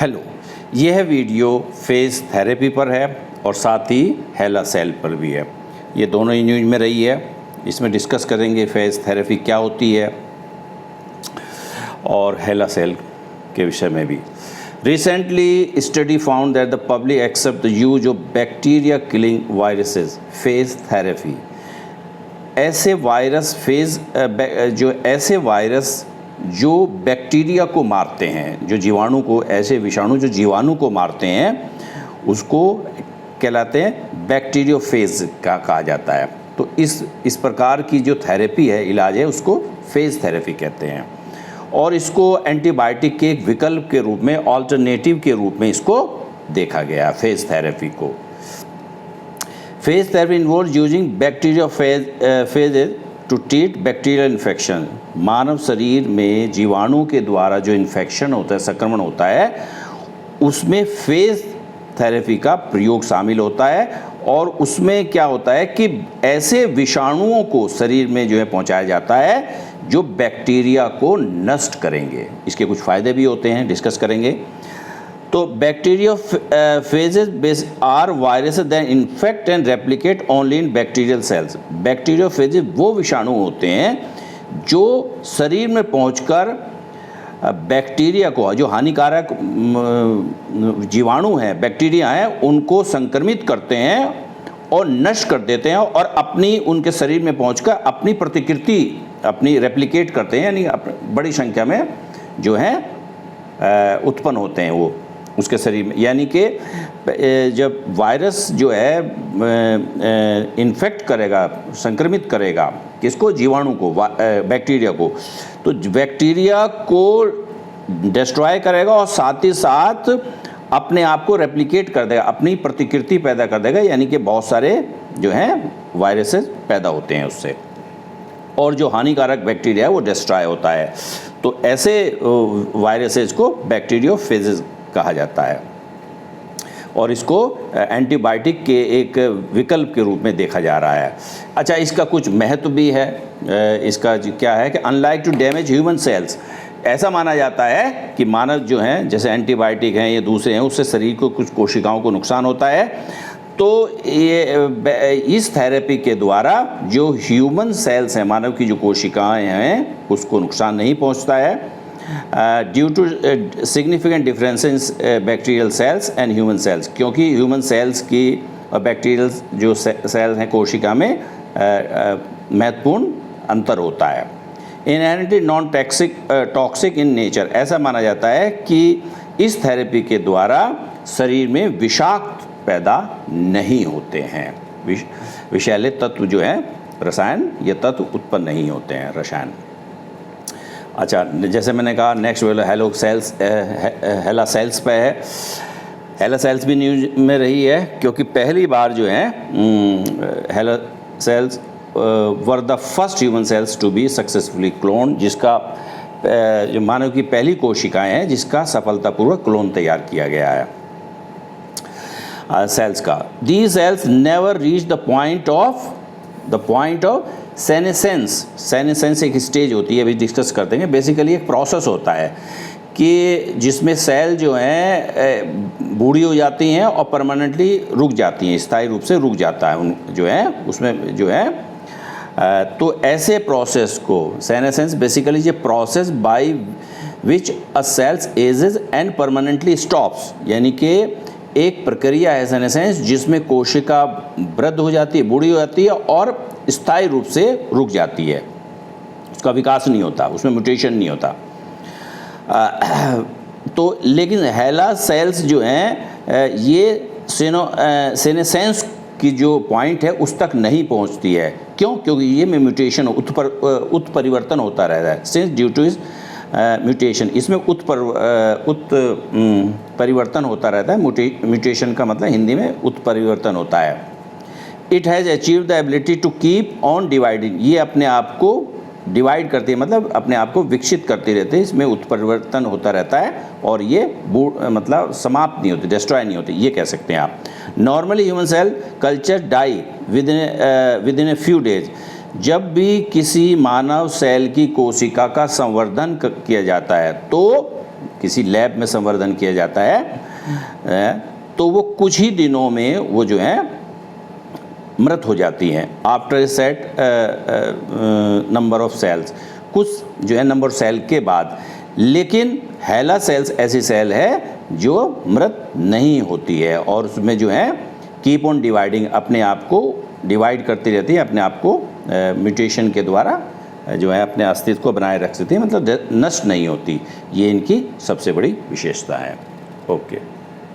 Hello, यह video phage therapy पर है और साथ ही हेला सेल पर भी है। ये दोनों ही न्यूज में रही है। इसमें डिस्कस करेंगे फेज थेरेपी क्या होती है और हेला सेल के विषय में भी। Recently study found that the public accept the use of bacteria killing viruses phage therapy. ऐसे वायरस जो बैक्टीरिया को मारते हैं, जो जीवाणु को, ऐसे विषाणु जो जीवाणु को मारते हैं, उसको कहलाते हैं बैक्टीरियोफेज का कहा जाता है। तो इस प्रकार की जो थेरेपी है, इलाज है, उसको फेज थेरेपी कहते हैं। और इसको एंटीबायोटिक के एक विकल्प के रूप में, ऑल्टरनेटिव के रूप में इसको देखा गया फेज थेरेपी को। Phage therapy involve using bacteriophages to treat bacterial infection. मानव शरीर में जीवाणु के द्वारा जो इन्फेक्शन होता है, संक्रमण होता है, उसमें फेज थेरेपी का प्रयोग शामिल होता है। और उसमें क्या होता है कि ऐसे विषाणुओं को शरीर में जो है पहुंचाया जाता है जो बैक्टीरिया को नष्ट करेंगे। इसके कुछ फ़ायदे भी होते हैं, डिस्कस करेंगे। तो bacteriophages are viruses that infect and replicate only in bacterial cells. Bacteriophages वो विषाणु होते हैं जो शरीर में पहुंचकर बैक्टीरिया को, जो हानिकारक जीवाणु हैं, बैक्टीरिया हैं, उनको संक्रमित करते हैं और नष्ट कर देते हैं और अपनी उनके शरीर में पहुंचकर अपनी प्रतिकृति अपनी रेप्लिकेट करते हैं, यानी बड़ी संख्या में जो है उत्पन्न होते हैं वो उसके शरीर में। यानी कि जब वायरस जो है इन्फेक्ट करेगा, संक्रमित करेगा किसको, जीवाणु को, बैक्टीरिया को, तो बैक्टीरिया को डिस्ट्रॉय करेगा और साथ ही साथ अपने आप को रेप्लिकेट कर देगा, अपनी प्रतिकृति पैदा कर देगा। यानी कि बहुत सारे जो हैं वायरसेस पैदा होते हैं उससे, और जो हानिकारक बैक्टीरिया है वो डिस्ट्रॉय होता है। तो ऐसे वायरसेस को बैक्टीरियोफेजेज कहा जाता है और इसको एंटीबायोटिक के एक विकल्प के रूप में देखा जा रहा है। अच्छा, इसका कुछ महत्व भी है। इसका क्या है कि unlike to damage human cells, ऐसा माना जाता है कि मानव जो हैं, जैसे एंटीबायोटिक हैं, ये दूसरे हैं, उससे शरीर को कुछ कोशिकाओं को नुकसान होता है। तो ये इस थेरेपी के द्वारा जो ह्यूमन सेल्स हैं, मानव की जो कोशिकाएं हैं, उसको नुकसान नहीं पहुंचता है। Due to significant differences bacterial cells and human cells, क्योंकि ह्यूमन सेल्स की और बैक्टीरियल जो सेल्स हैं कोशिका में महत्वपूर्ण अंतर होता है। Inherently non toxic in nature, ऐसा माना जाता है कि इस थेरेपी के द्वारा शरीर में विषाक्त पैदा नहीं होते हैं। विषैले तत्व जो है, रसायन, ये तत्व उत्पन्न नहीं होते हैं, रसायन। अच्छा, जैसे मैंने कहा, नेक्स्ट वाला हेला सेल्स पे है। हेला सेल्स भी न्यूज में रही है क्योंकि पहली बार जो है HeLa cells were the first human cells to be successfully clone, जिसका जो मानव की पहली कोशिकाएं हैं जिसका सफलतापूर्वक क्लोन तैयार किया गया है सेल्स का। These cells never reach the point of senescence. Senescence एक स्टेज होती है, अभी डिस्कस कर देंगे। बेसिकली एक प्रोसेस होता है कि जिसमें सेल जो हैं बूढ़ी हो जाती हैं और परमानेंटली रुक जाती हैं, स्थायी रूप से रुक जाता है जो है उसमें जो है। तो ऐसे प्रोसेस को सेनेसेंस, बेसिकली ये process by which a cells ages and permanently stops, यानी कि एक प्रक्रिया है सेनेसेंस जिसमें कोशिका वृद्ध हो जाती है, बूढ़ी हो जाती है और स्थायी रूप से रुक जाती है, उसका विकास नहीं होता, उसमें म्यूटेशन नहीं होता। तो लेकिन हेला सेल्स जो हैं ये सेनेसेंस की जो पॉइंट है उस तक नहीं पहुंचती है। क्यों? क्योंकि ये में म्यूटेशन, उत्परिवर्तन होता रहता है। सिंस ड्यू टू इस म्यूटेशन, इसमें उत्परिवर्तन होता रहता है। म्यूटेशन का मतलब हिंदी में उत्परिवर्तन होता है। It has achieve the ability to keep on dividing, ये अपने आप को डिवाइड करती है, मतलब अपने आप को विकसित करती रहती है। इसमें उत्परिवर्तन होता रहता है और ये मतलब समाप्त नहीं होती, डिस्ट्रॉय नहीं होती, ये कह सकते हैं आप। Normally human cell culture die within a few days. जब भी किसी मानव सेल की कोशिका का संवर्धन किया जाता है तो किसी लैब में संवर्धन किया जाता है तो वो कुछ ही दिनों में वो जो है मृत हो जाती हैं। After a set number of cells, कुछ जो है नंबर सेल के बाद। लेकिन हैला सेल्स ऐसी सेल है जो मृत नहीं होती है और उसमें जो है कीप ऑन डिवाइडिंग, अपने आप को डिवाइड करती रहती है, अपने आप को म्यूटेशन के द्वारा जो है अपने अस्तित्व को बनाए रख सकती है, मतलब नष्ट नहीं होती। ये इनकी सबसे बड़ी विशेषता है। ओके।